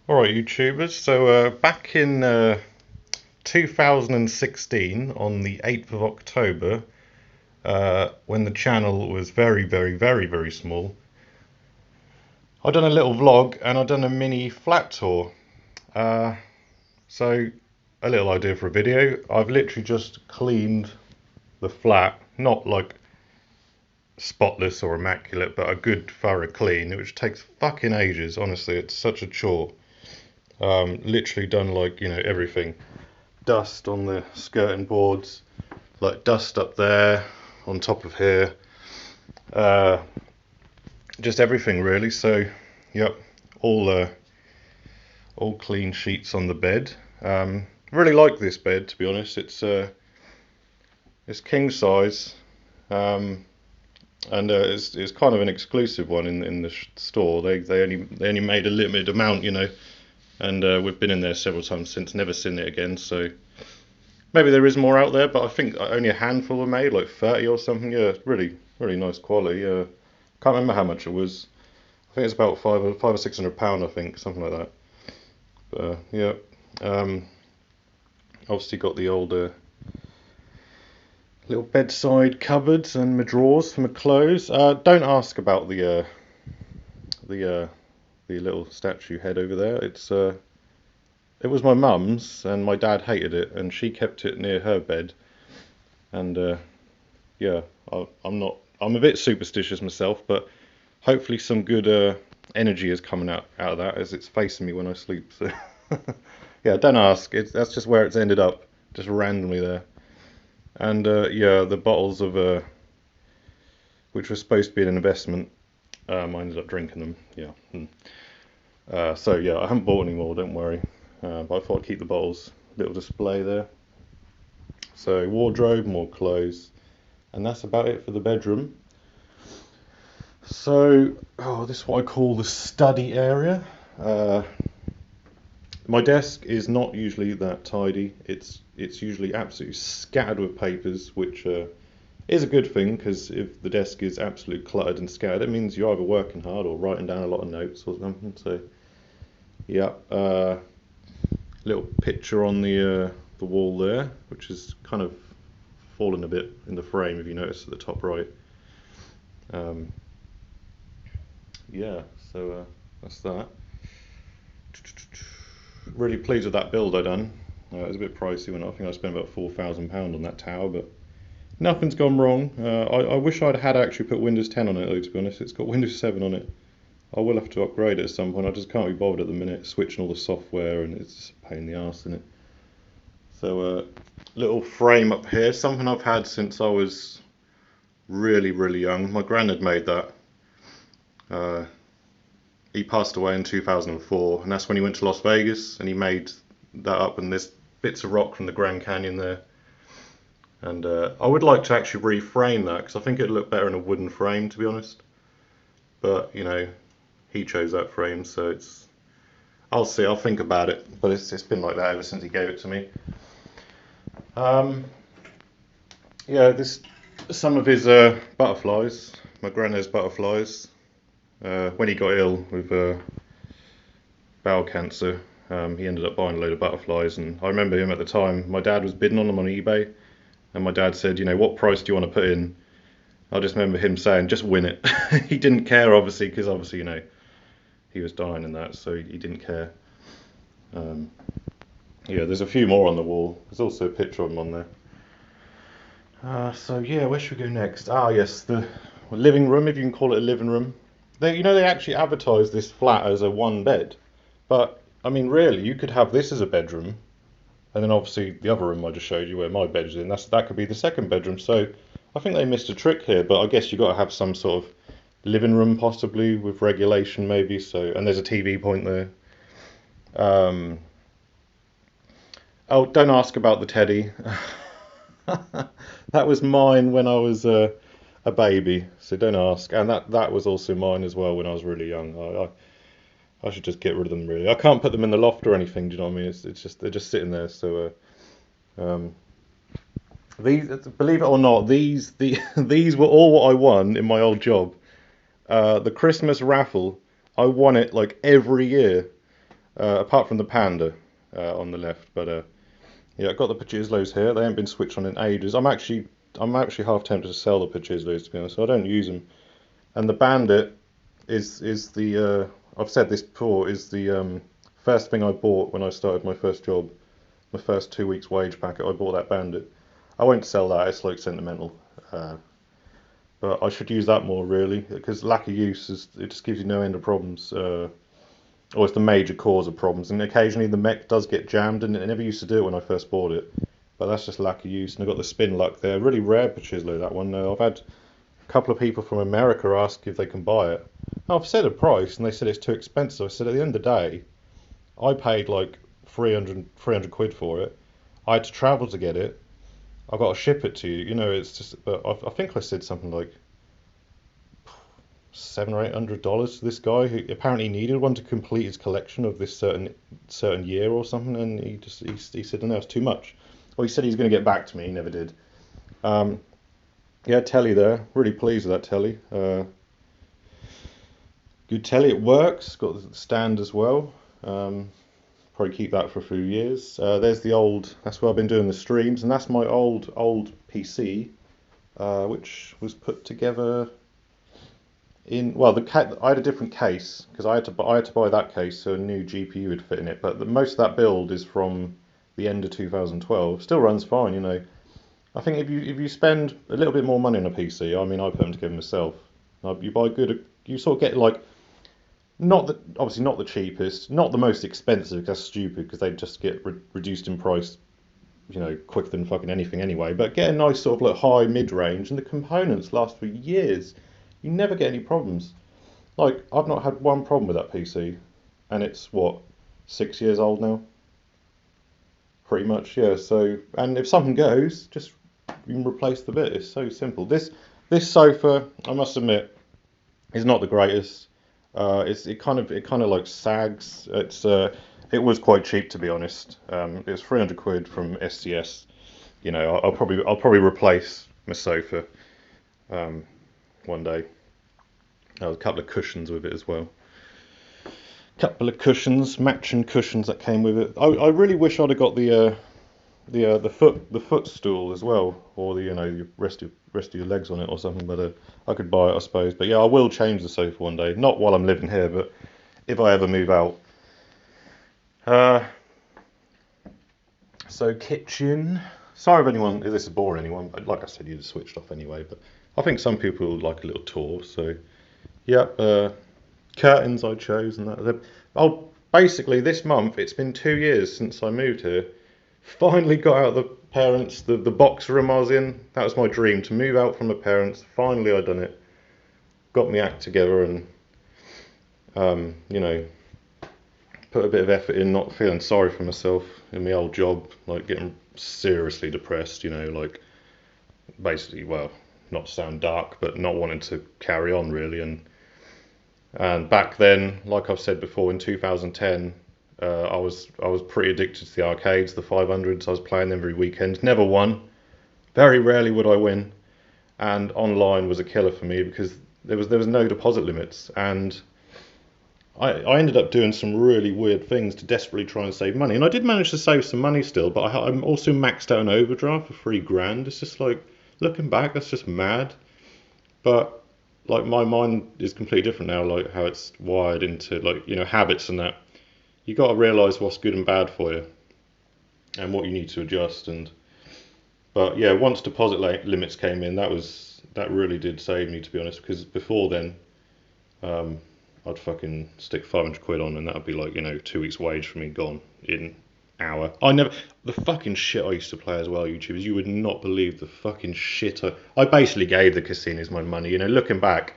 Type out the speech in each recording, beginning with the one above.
Alright, YouTubers. So, back in 2016, on the 8th of October, when the channel was very, very, very, very small, I done a little vlog and I done a mini flat tour. Uh, so, a little idea for a video. I've literally just cleaned the flat, not like spotless or immaculate, but a good thorough clean, which takes fucking ages. Honestly, it's such a chore. Literally done like, everything. Dust on the skirting boards, like dust up there, on top of here, uh, just everything really. So, yep, all uh, all clean sheets on the bed. Really like this bed, to be honest. It's king size, um, and it's kind of an exclusive one in the store. They only made a limited amount, and we've been in there several times since, never seen it again. So maybe there is more out there, but I think only a handful were made, like 30 or something. Yeah, really, really nice quality. Can't remember how much it was. I think it's about five or £600, I think, something like that. But yeah, um, obviously got the old little bedside cupboards and my drawers for my clothes. Don't ask about the uh, the little statue head over there. It was my mum's, and my dad hated it, and she kept it near her bed. And yeah, I'm a bit superstitious myself, but hopefully some good energy is coming out of that as it's facing me when I sleep. So yeah, don't ask. That's just where it's ended up, just randomly there. And yeah, the bottles of which were supposed to be an investment, I ended up drinking them. Yeah. So yeah, I haven't bought any more. Don't worry. But I thought I'd keep the bottles. Little display there. So wardrobe, more clothes, and that's about it for the bedroom. So, this is what I call the study area. Uh, my desk is not usually that tidy. It's usually absolutely scattered with papers, which is a good thing because if the desk is absolutely cluttered and scattered, it means you're either working hard or writing down a lot of notes or something. So, yeah, little picture on the wall there, which is kind of fallen a bit in the frame if you notice at the top right. Um, yeah, so that's that. Really pleased with that build I done. It was a bit pricey when I think I spent about £4,000 on that tower, but nothing's gone wrong. I wish I'd had actually put Windows 10 on it though, to be honest. It's got Windows 7 on it. I will have to upgrade it at some point. I just can't be bothered at the minute switching all the software, and it's just a pain in the arse in it. So little frame up here, something I've had since I was really, really young. My granddad made that. Uh, he passed away in 2004, and that's when he went to Las Vegas and he made that up. And there's bits of rock from the Grand Canyon there. And I would like to actually reframe that because I think it'd look better in a wooden frame, to be honest. But he chose that frame, so it's. I'll see. I'll think about it. But it's been like that ever since he gave it to me. Um, yeah, this some of his butterflies. My granddad's butterflies. When he got ill with bowel cancer, he ended up buying a load of butterflies, and I remember him at the time. My dad was bidding on them on eBay, and my dad said, "What price do you want to put in?" I just remember him saying, "Just win it." He didn't care, obviously, because obviously, he was dying in that, so he didn't care. Um, yeah, there's a few more on the wall. There's also a picture of him on there. So yeah, where should we go next? Ah, yes, the living room, if you can call it a living room. They actually advertise this flat as a one bed, but I mean, really, you could have this as a bedroom, and then obviously the other room I just showed you where my bed's in. That could be the second bedroom. So I think they missed a trick here, but I guess you got to have some sort of living room possibly with regulation maybe. So and there's a TV point there. Um, oh, don't ask about the teddy. That was mine when I was a baby, so don't ask. And that was also mine as well when I was really young. I should just get rid of them really. I can't put them in the loft or anything. Do you know what I mean? It's just they're just sitting there. So these, believe it or not, these were all what I won in my old job. The Christmas raffle, I won it like every year. apart from the Panda on the left. But yeah, I've got the Pachislos here. They haven't been switched on in ages. I'm actually half tempted to sell the Pachislos, to be honest. I don't use them. And the Bandit is the I've said this before, is the first thing I bought when I started my first job. My first 2 weeks wage packet, I bought that Bandit. I won't sell that. It's like sentimental. But I should use that more really, because lack of use it just gives you no end of problems. Or it's the major cause of problems. And occasionally the mech does get jammed, and it never used to do it when I first bought it. But that's just lack of use. And I've got the spin luck there. Really rare Pachislo, that one. I've had a couple of people from America ask if they can buy it. I've said a price, and they said it's too expensive. I said at the end of the day, I paid like 300 quid for it. I had to travel to get it. I've got to ship it to you. It's just. But I think I said something like $700 or $800 to this guy who apparently needed one to complete his collection of this certain year or something, and he said no, it's too much. Well, he said he's going to get back to me. He never did. Yeah, telly there. Really pleased with that telly. Good telly. It works. Got the stand as well. Probably keep that for a few years. There's the old. That's where I've been doing the streams, and that's my old PC, which was put together I had a different case because I had to buy that case so a new GPU would fit in it. But most of that build is from the end of 2012. Still runs fine. I think if you spend a little bit more money on a PC, I mean, I put them together myself. You buy good, you sort of get like obviously not the cheapest, not the most expensive. That's stupid because they just get reduced in price, quicker than fucking anything anyway. But get a nice sort of like high mid range, and the components last for years. You never get any problems. Like I've not had one problem with that PC, and it's what 6 years old now. Pretty much, yeah. So, and if something goes, just you can replace the bit. It's so simple. This sofa, I must admit, is not the greatest. It kind of like sags. It was quite cheap, to be honest. It was 300 quid from SCS. I'll probably replace my sofa one day. A couple of cushions with it as well. Couple of cushions, matching cushions that came with it. I really wish I'd have got the footstool as well, or the rest of your legs on it or something. But I could buy it, I suppose. But yeah, I will change the sofa one day. Not while I'm living here, but if I ever move out. So kitchen. Sorry if this is boring anyone. Like I said, you'd have switched off anyway. But I think some people would like a little tour. So yeah, curtains I chose and that. Basically this month it's been 2 years since I moved here. Finally got out of the box room I was in. That was my dream, to move out from my parents. Finally I done it. Got my act together and put a bit of effort in, not feeling sorry for myself in my old job, like getting seriously depressed, like basically, well, not to sound dark, but not wanting to carry on really. And back then, like I've said before, in 2010, I was pretty addicted to the arcades, the 500s. I was playing them every weekend. Never won. Very rarely would I win. And online was a killer for me because there was no deposit limits. And I ended up doing some really weird things to desperately try and save money. And I did manage to save some money still, but I'm also maxed out an overdraft for $3,000. It's just like, looking back, that's just mad. But like my mind is completely different now, like how it's wired into like, habits and that. You got to realise what's good and bad for you and what you need to adjust. But yeah, once deposit limits came in, that really did save me, to be honest, because before then, I'd fucking stick 500 quid on and that would be like, 2 weeks wage for me gone in hour. The fucking shit I used to play as well, YouTubers, you would not believe the fucking shit I basically gave the casinos my money. Looking back,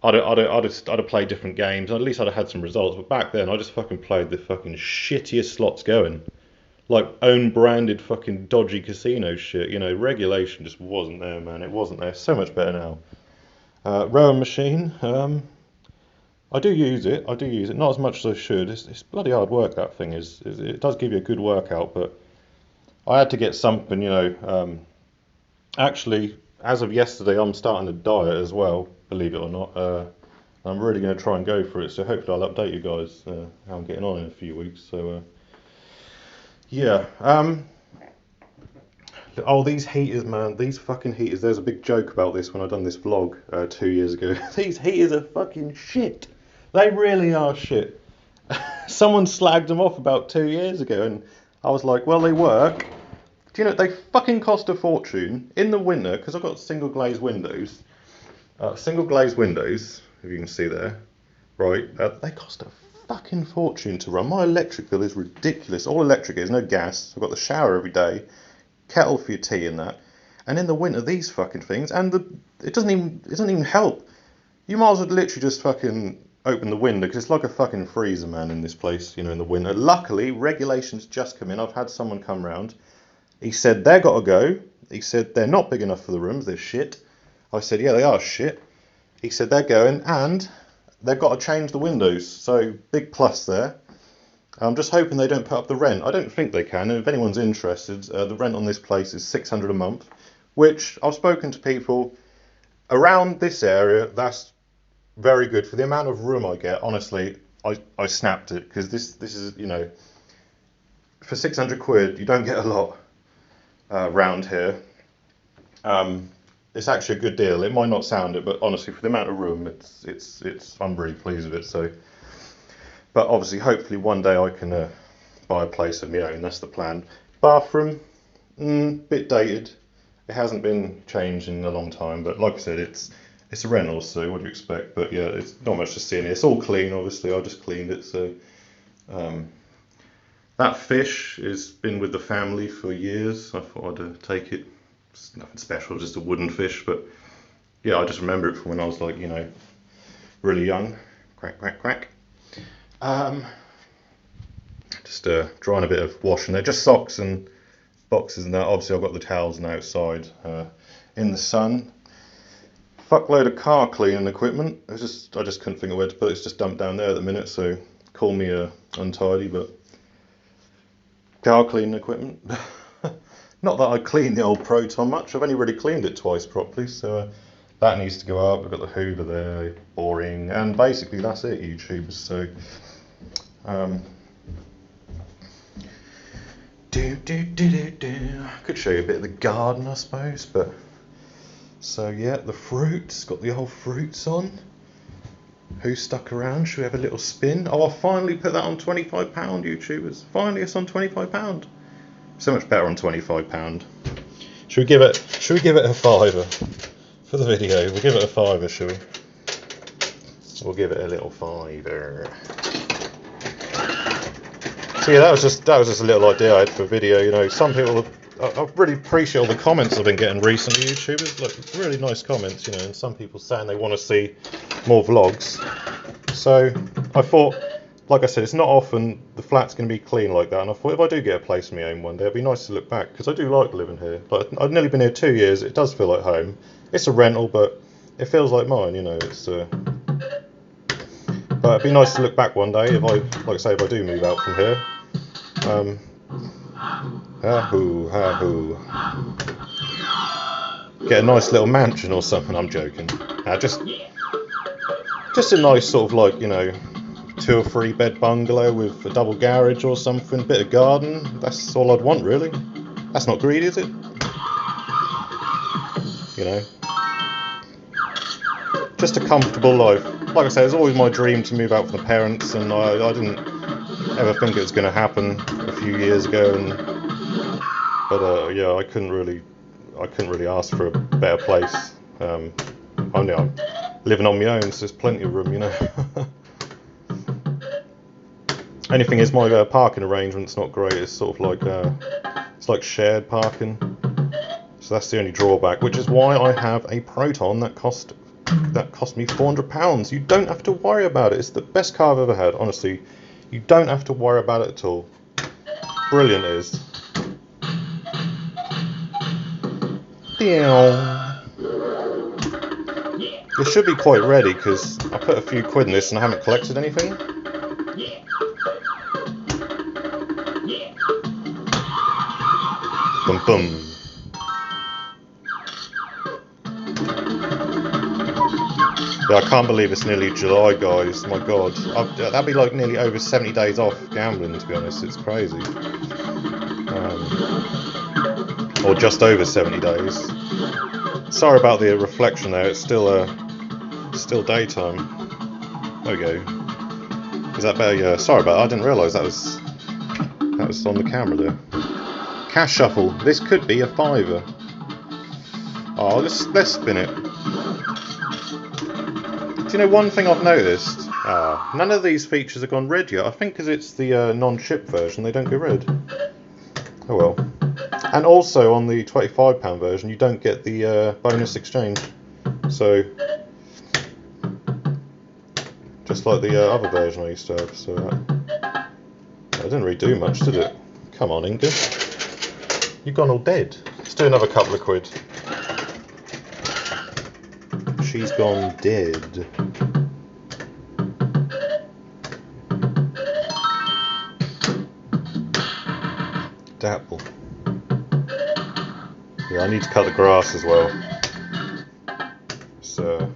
I'd have played different games, and at least I'd have had some results, but back then I just fucking played the fucking shittiest slots going. Like own branded fucking dodgy casino shit, regulation just wasn't there, man. It wasn't there. So much better now. Rowing machine, I do use it, not as much as I should. It's bloody hard work, that thing is. It does give you a good workout, but I had to get something, actually, as of yesterday, I'm starting a diet as well, believe it or not. I'm really going to try and go for it, so hopefully I'll update you guys how I'm getting on in a few weeks. So yeah. Oh, these heaters, man, these fucking heaters. There's a big joke about this when I done this vlog 2 years ago. These heaters are fucking shit. They really are shit. Someone slagged them off about 2 years ago, and I was like, well, they work. Do you know, they fucking cost a fortune in the winter, because I've got single glazed windows. Single glazed windows, if you can see there, right, they cost a fucking fortune to run. My electric bill is ridiculous. All electric is, no gas. I've got the shower every day, kettle for your tea and that. And in the winter, these fucking things, and it doesn't even help. You might as well literally just fucking open the window, because it's like a fucking freezer, man, in this place, you know, in the winter. Luckily, regulations just come in. I've had someone come round. He said they've got to go. He said they're not big enough for the rooms. They're shit. I said, yeah, they are shit. He said they're going, and they've got to change the windows. So big plus there. I'm just hoping they don't put up the rent. I don't think they can. And if anyone's interested, the rent on this place is $600 a month, which I've spoken to people around this area. That's very good for the amount of room I get. Honestly, I snapped it, because this is, you know, for 600 quid you don't get a lot round here. It's actually a good deal. It might not sound it, but honestly, for the amount of room, it's I'm really pleased with it. So, but obviously, hopefully one day I can buy a place of my own. That's the plan. Bathroom, bit dated. It hasn't been changed in a long time, but like I said, it's a rental, so what do you expect? But yeah, it's not much to see in here. It's all clean, obviously. I just cleaned it. So that fish has been with the family for years. I thought I'd take it. It's nothing special, just a wooden fish. But yeah, I just remember it from when I was, like, you know, really young. Crack, crack, crack. Just drying a bit of washing there. Just socks and boxes and that. Obviously, I've got the towels now outside in the sun. Fuckload of car cleaning equipment. I just couldn't think of where to put it. It's just dumped down there at the minute, so call me untidy, but car cleaning equipment. Not that I clean the old Proton much. I've only really cleaned it twice properly, so that needs to go up. I've got the Hoover there, boring, and basically that's it, YouTubers. So I could show you a bit of the garden, I suppose, but so yeah, the fruits, got the old fruits on. Who stuck around? Should we have a little spin? Oh, I finally put that on £25, YouTubers. Finally, it's on £25. So much better on £25. Should we give it a fiver for the video? We'll give it a fiver, shall we? We'll give it a little fiver. So yeah, that was just a little idea I had for a video. You know, some people, I really appreciate all the comments I've been getting recently, YouTubers. Like, really nice comments, you know, and some people saying they want to see more vlogs. So I thought, like I said, it's not often the flat's going to be clean like that, and I thought if I do get a place of my own one day, it'd be nice to look back, because I do like living here. Like, I've nearly been here 2 years. It does feel like home. It's a rental, but it feels like mine, you know. It's but it'd be nice to look back one day if if I do move out from here. Get a nice little mansion or something. I'm joking. Just a nice sort of, like, you know, 2 or 3 bed bungalow with a double garage or something, bit of garden. That's all I'd want, really. That's not greedy, is it? You know, just a comfortable life. Like I said, it's always my dream to move out from the parents, and I didn't ever think it was going to happen a few years ago. But yeah, I couldn't really ask for a better place. I'm living on my own, so there's plenty of room, you know. Only thing is, my parking arrangement's not great. It's sort of like it's like shared parking, so that's the only drawback. Which is why I have a Proton that cost me £400. You don't have to worry about it. It's the best car I've ever had, honestly. You don't have to worry about it at all. Brilliant it is. It should be quite ready, because I put a few quid in this and I haven't collected anything. Boom, boom. Yeah, I can't believe it's nearly July, guys. My God, that'd be like nearly over 70 days off gambling. To be honest, it's crazy. Or just over 70 days. Sorry about the reflection there. It's still daytime. There we go. Is that better? Yeah. Sorry about that. I didn't realise that was on the camera there. Cash shuffle. This could be a fiver. Oh, let's spin it. Do you know one thing I've noticed? None of these features have gone red yet. I think because it's the non-chip version, they don't go red. Oh well. And also on the £25 version, you don't get the bonus exchange. So, just like the other version I used to have. So that didn't really do much, did it? Come on, Inga. You've gone all dead. Let's do another couple of quid. She's gone dead. Dapple. Yeah, I need to cut the grass as well. So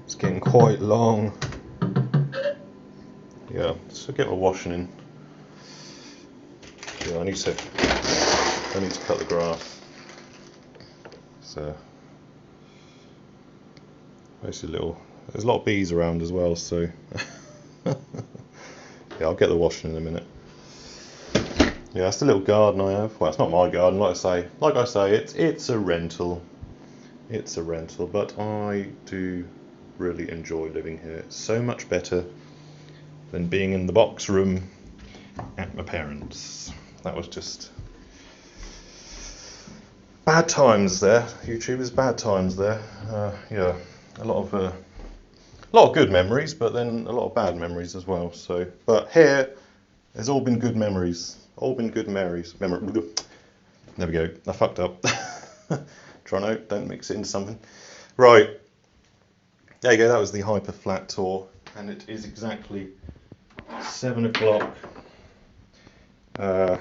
it's getting quite long. Yeah, so get my washing in. Yeah, I need to cut the grass. So basically there's a lot of bees around as well, so yeah, I'll get the washing in a minute. Yeah, that's the little garden I have. Well, it's not my garden, like I say, it's a rental. It's a rental, but I do really enjoy living here. It's so much better than being in the box room at my parents'. That was just bad times there, YouTubers. Bad times there. Yeah, a lot of good memories, but then a lot of bad memories as well. So, but here, there's all been good memories. All been good memories. There we go. I fucked up. Toronto, don't mix it into something. Right. There you go. That was the Hypa flat tour, and it is exactly 7 o'clock. I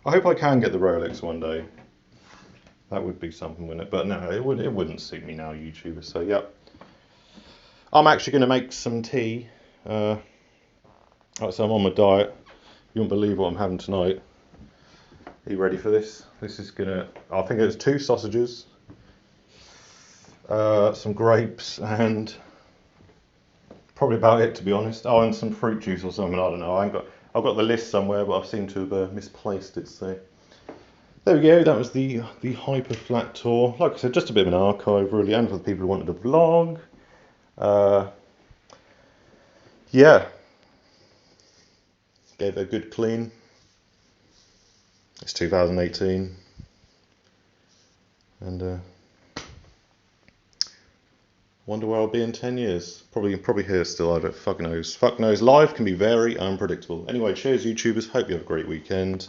hope I can get the Rolex one day. That would be something, wouldn't it? But no, it wouldn't suit me now, YouTuber. So yeah, I'm actually going to make some tea. So I'm on my diet. You won't believe what I'm having tonight. Are you ready for this? This is I think it's 2 sausages, some grapes, and probably about it, to be honest. Oh, and some fruit juice or something. I don't know. I've got the list somewhere, but I seem to have misplaced it. So there we go. That was the Hypa flat tour. Like I said, just a bit of an archive, really, and for the people who wanted a vlog. Yeah. Gave it a good clean. It's 2018, and wonder where I'll be in 10 years. Probably here still. I don't fucking knows. Fuck knows. Life can be very unpredictable. Anyway, cheers, YouTubers. Hope you have a great weekend.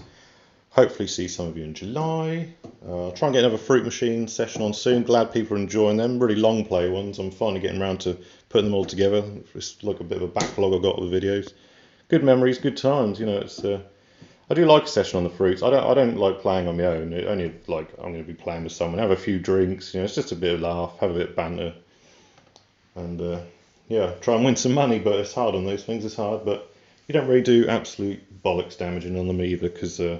Hopefully see some of you in July. I'll try and get another fruit machine session on soon. Glad people are enjoying them. Really long play ones. I'm finally getting around to putting them all together. It's like a bit of a backlog I've got with videos. Good memories, good times. You know, it's. I do like a session on the fruits. I don't like playing on my own. Only like I'm going to be playing with someone, have a few drinks. You know, it's just a bit of laugh, have a bit of banter, and yeah, try and win some money. But it's hard on those things. It's hard, but you don't really do absolute bollocks damaging on them either, because you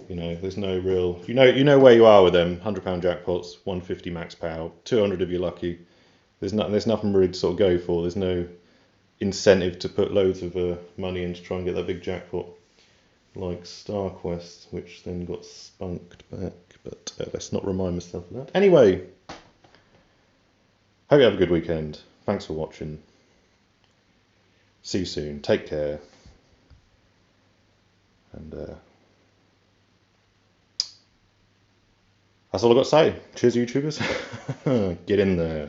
know, there's no real. You know where you are with them. £100 jackpots, 150 max power, 200 if you're lucky. There's nothing really to sort of go for. There's no incentive to put loads of money in to try and get that big jackpot, like Star Quest, which then got spunked back, but let's not remind myself of that. Anyway, hope you have a good weekend. Thanks for watching. See you soon. Take care. And that's all I've got to say. Cheers, YouTubers. Get in there.